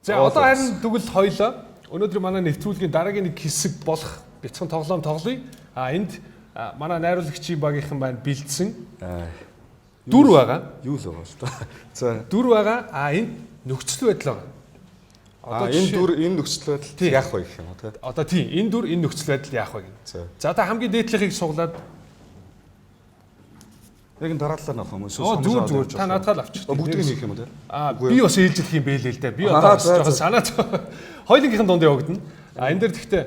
За одоо харин тэгвэл хоёлоо өнөөдөр манай нэвтрүүлгийн дараагийн нэг хэсэг болох бяцхан тоглоом тоглоё. Энд манай найруулагчийн багийнхан байна бэлдсэн. Дүр байгаа. Юу л байгаа л та. За дүр байгаа. Энд нөхцөл байдал байгаа. Одоо энэ нөхцөл байдал яах вэ гэх юм уу те? Одоо тийм энэ дүр энэ нөхцөл байдал яах вэ гэнэ. За та хамгийн дээдлийнхийг суглаад яг энэ дараалал нь авах юм уу? Зүгээр та надад л авчих. Бүгдийг хийх юм уу те? Би бас ээлжлэх юм бэлээ л дээ. Би одоо жоохон санаа хоёулынхын дунд явагдана. Энэ дээр гэхдээ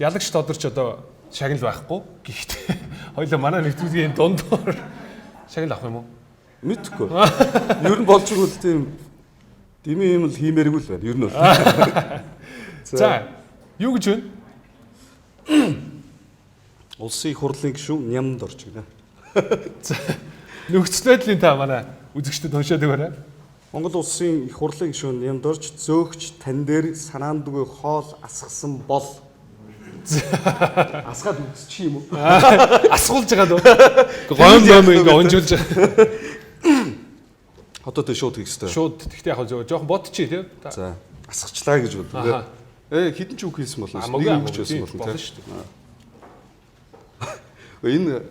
ялагч тодорч одоо шагнал байхгүй. Гэхдээ хоёулаа манай нэвтрүүлгийн дундуур шагнал авах юм уу? Мэдхгүй. Ер нь болж игэл тийм дими юм л хиймээргүй л байна. Ер нь бол. За юу гэж вэ? Улсын их хурлын гишүүн Нямд орж гинэ. За нөхцөл байдлын та манай үзэгчдэд уншаад өгөөрэй. Монгол улсын их хурлын гишүүн Нямд орж зөөгч тань дээр санаанд үгүй хоол асгасан бол асгаад үзчих юм уу? Асгуулж байгаа дөө. Гойм ингээ унжуулж байгаа. Одоо тэ шууд хийх хэрэгтэй. Шууд тэгтээ яг жоохон бодчих тий. За асгачлаа гэж бодлоо. Хідэн ч үг хийсэн болно. Нэг үг ч байсан болно тий. Энэ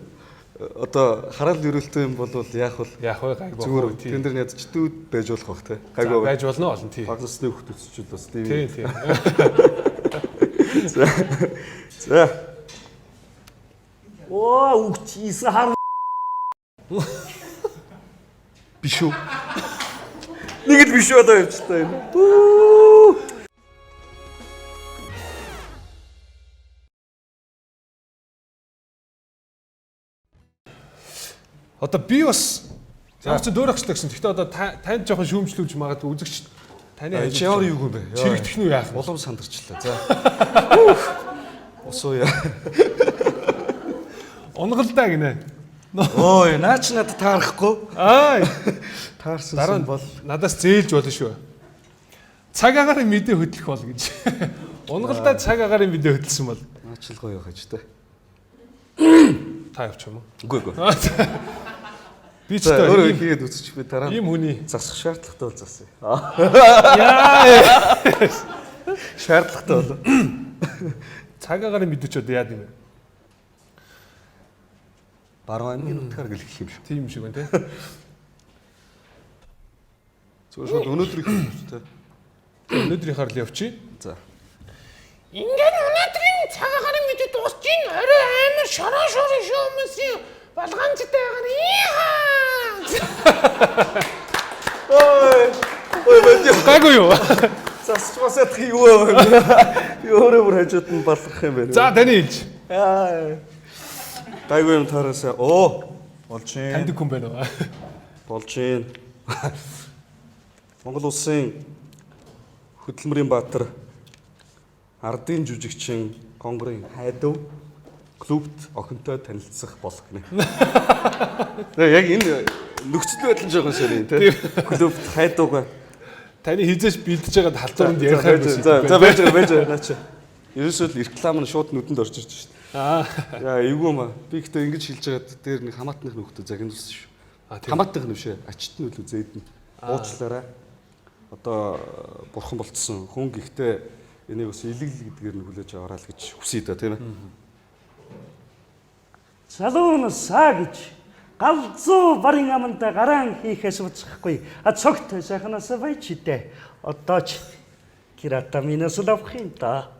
одоо хараал өрөөлтөө юм бол яах вэ? Гайгүй. Зүгээр тэн дээр ядчдүүд байж болох бах тий. Гайгүй байж болно олон тий. Багсны хөлтөсчүүд бас тий. Тий. За. Үгчээс хар биш үү? Нэг л биш одоо явж та энэ. Одоо би бас ямар ч дөөрөхчлээ гэсэн. Гэхдээ одоо танд жоохон шүүмжлүүлж магадгүй үзэгч таны ямар юу юм бэ? Чирэгдэх нь яах вэ? Улам сандарчлаа. За. Усуу яа. Унгалдаа гинэ. Ой, наач надад таарахгүй. Таарсан бол надаас зээлж болно шүү. Цаг агарын мэдээ хөдлөх бол гэж. Унгалдаа цаг агарын мэдээ хөдлсөн бол. Наач л гоё яхаж та. Та явчих юм уу? Үгүй. Би ч одоо өөрөө хийгээд үзчих би дараа. Ийм хүний засах шаардлагатай бол засъя. Яа. Шаардлагатай бол. Цаг агарын мэдээч одоо яад юм бэ? Баруун аймгийн нутгаар гэлэх юм шүү. Тийм шиг байна те. Зүгээр шууд өнөөдрийг хэлээ. Өнөөдрийнхаар л явчих. За. Ингээд өнөөдрийн цаг агарын мэдээ дуусч ийн орой амар шороо шорын шүү хүмүүсийн балгаанчтай байгаа ийхаа. Ой бэлдээ. Гайгүй юу? Засчмасаад юу вэ? Би өөрөө бүр хажууд нь балгах юм байна. За таны хэлж. Гайгүй юм таараасаа. Болж юм. Танд хүн байна уу? Болж юм. Монгол улсын хөдөлмөрийн баатар ардын жүжигчин Гонгорын хайдав клубт охинтой танилцсах болох гинэ. Яг энэ нөхцөл байдал жоохон ширээ тий. Клубт хайдавгаа Таны хизээш бэлдэж байгаа халдваранд ярих юм. За байж наач. Ерөөсөө л реклам нь шууд нүдэнд орж ирж шүү дээ. Яа эвгүй маа. Би гэхдээ ингэж хэлж байгаад дээр нэг хамаатных нөхдөд загнуулсан шүү. Хамаатных нь бишээ. Ачтны үлээ зээдэн. Уучлаарай. Одоо бурхан болцсон хүн гэхдээ энийг бас илэглэл гэдгээр нь хүлээж аваарай л гэж хүсэе да тийм ээ. залуун саа гэж галзуу барын аманда гараан хийхээс уцахгүй. Цогт сайхнаас байчтэй. Одоо ч кирата минус л авах юм да.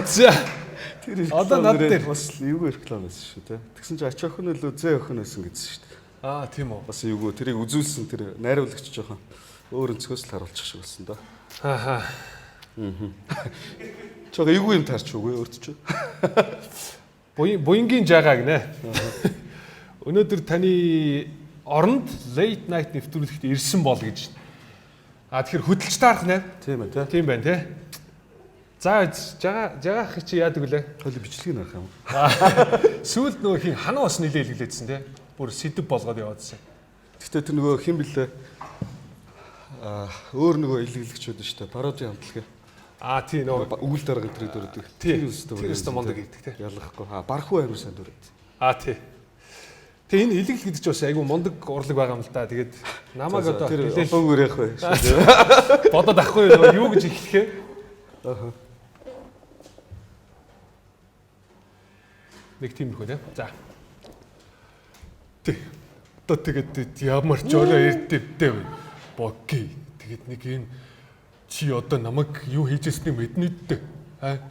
За. Одоо над дээр бас эвгүй реклам байсан шүү те. Тэгсэн чинь ач охин нөлөө зэ охин байсан гэсэн шүү дээ. Тийм үү. Бас эвгүй тэрийг үзүүлсэн тэр найруулагч жоохон өөр өнцгөөс л харуулчих шиг болсон да. Чог эвгүй юм таарч үгүй өөрт ч. Буянгийн жагаа гинэ. Өнөөдөр таны оронд late night нэвтрүүлэгт ирсэн бол гэж. Тэгэхээр хөдөлж таарах нэ. Тийм ээ тий. Тийм байна тий. За жагаах чи яадаг вүлээ? Хойло бичлэгийг нарах юм. Сүүлд нөгөө хин ханаа бас нилээ илгэлээдсэн тий. Бүр сэдв болгоод яваадсан. Гэтэ тэр нөгөө хин блэ өөр нөгөө илгэлэгчүүд нь шүү дээ. Пароди хамтлагаа. Тийм нөгөө үйл дарга тэр дөрөдөг. Тэр өстө мондог гэдэг тий. Ялгахгүй. Бархуу амир сайн дөрөд. Тий. Тэгээ энэ илгэл гэдэг чинь бас айгүй мундаг урлаг байгаа юм л да. Тэгээд намайг одоо тэр хэлээл одоогүй яах вэ? бодоод ахгүй юу гэж эхлэхээ. Аха. Нэг тийм их үү. За. Тэг. Одоо тэгээд ямар ч орой эрдэвтэй вэ? Боки. Тэгээд нэг юм чи одоо намайг юу хийжсэнийг мэднэ дээ. Аа.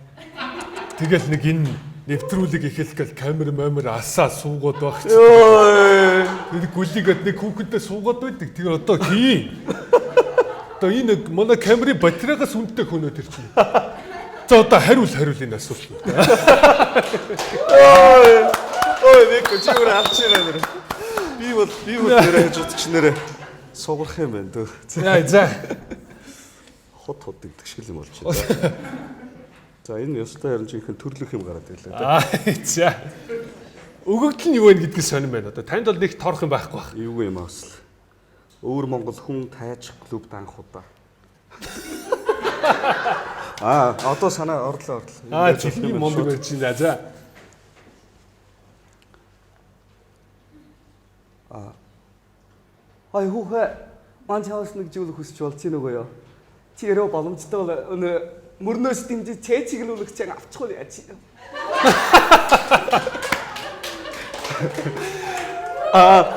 Тэгэл нэг энэ нэвтрүүлэг ихэлгээл камер асаа суугаад байх. Йой. Нэг гүлийгээд нэг хүүхэнтэй суугаад байдаг. Тэгээ одоо хий. Одоо энэ манай камерын батарейгаас үнэтэй хөнөөд ирчихнэ. За одоо хариул энэ асуулт. Ой, нэг чигээр авчихна нэр. Би бол нэрээ хийж удчих нэрээ сугарах юм байна дөө. За. Хот гэдэг шиг юм болж байна. За энэ ёстой харин жинхэнэ төрлөх юм гараад ирлээ. За. Өгөгдөл нь юу вэ гэдгийг сонирм байна. Одоо танд бол нэг торох юм байхгүй бах. Юу юм асал. Өвөр Монгол хүн тайж клуб данх удаа. Одоо санаа орлоо. Чихний мундаг байж байна. За. Хүүхэ маань чаас нэг зүйл хүсч болж байна уу юу? Чи яруу боломжтой бол мөрнөөс дэмжиж чэйчиглүүлэх чанга авчих уу яаж?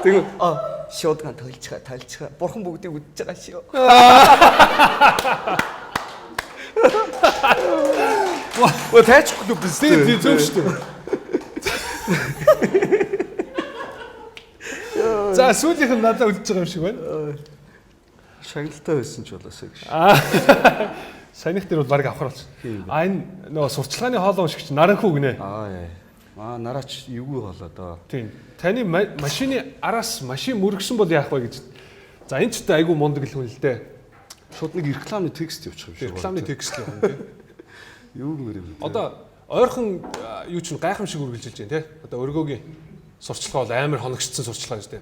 Тэг. Шоудган толцгаа. Бурхан бүгдийг үдчихэж байгаа шүү. Оо таач клуб биз дээ. Зөв шүү дээ. За сүүлийнх нь надад үлдэж байгаа юм шиг байна. Шагналтай байсан ч болоосаа гэж. Санийх дээр бол баг авахруулсан. Энэ нөгөө сурчлагын хоолой уншигч наранхүү гинэ. Нараач эвгүй хоолоо доо. Тийм. Таны машины араас машин мөргсөн бол яах вэ гэж. За энэ ч та айгүй мундаг л хүн л дээ. Шууд нэг рекламны текст явуучих юм шиг. Рекламны текст юм тийм. Юу юм. Одоо ойрхон юу ч гайхамшиг үргэлжилж байна те. Одоо өргөөгийн сурчлага бол амар хоногчсон сурчлага гэж те.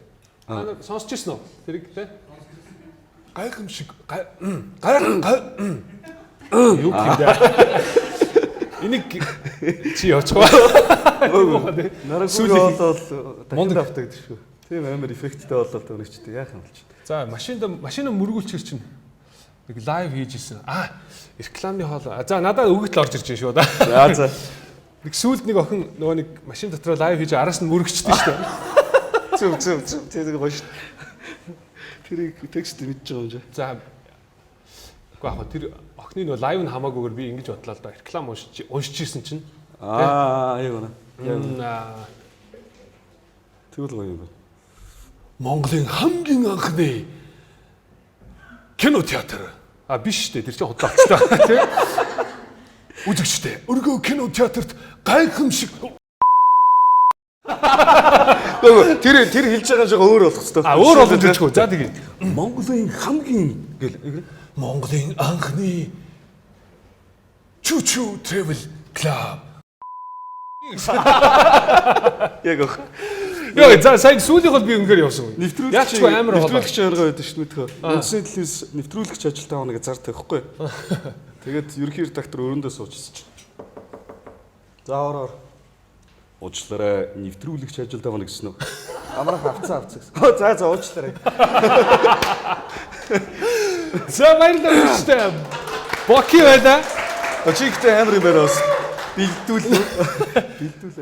Сонсч ирсэн үү? Тэрийг те. Гайхамшиг юу юм бэ? Энийг чи явчихва. Нараггүй болол дахин давтаг гэдэг шүү. Тийм амар эффекттэй болол өнөгчтэй яах юм болчих. За машин мөргүүлчихэр чинь нэг лайв хийж ирсэн. Рекламны хоол. За надад өгөгдөл орж ирж байна шүү да. За. Нэг сүүлд нэг охин нөгөө нэг машин дотроо лайв хийж араас нь мөргөчтэй шүү дээ. Зөв. Тэр гоё шүү. Тэрийг текст мэдж байгаа юм жаа. За. Гэхдээ тэр охины нөгөө лайв нь хамаагүйгээр би ингэж бодлоо л да. Реклам уншиж ирсэн чинь. Аяа. Тэгвэл гоё юм байна. Монголын хамгийн анхны кино театр. Биш шүү дээ. Тэр чинь худлаачтай тийм. Үзэгчтэй. Өргөө кино театрт гайхамшиг. Тэр хэлж байгаа жоо өөр болох хэвээр. Өөр болгож хэлчихв. За тэгээ. Монголын хамгийн гэл Монголын анхны Чүчү Travel Club. Яг ах. Яа, за сайн сүүлийнх бол би өнгөөр явсан. Нэвтрүүлэгч амар нэвтрүүлэгч арга байдаг шүү дээ. Үндсний телевиз нэвтрүүлэгч ажилтаа авах гэж зар тавихгүй. Тэгээд ерөнхий редактор өрөөндөө суучсан чинь. За ороор. Уучлаарай, нэвтрүүлэгч ажилтаа авах гэсэн үү? Амрах авцсан. За уучлаарай. За баярлалаа өстэй. Боки байна. Очигтэй амар юм байна бас. Бэлдүүл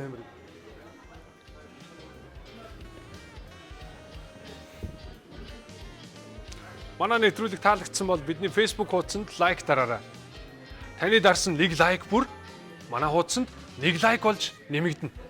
амар. Манай нэвтрүүлэг таалагдсан бол бидний Facebook хуудсанд лайк дараарай. Таны дарсан нэг лайк бүр манай хуудсанд нэг лайк болж нэмэгдэнэ.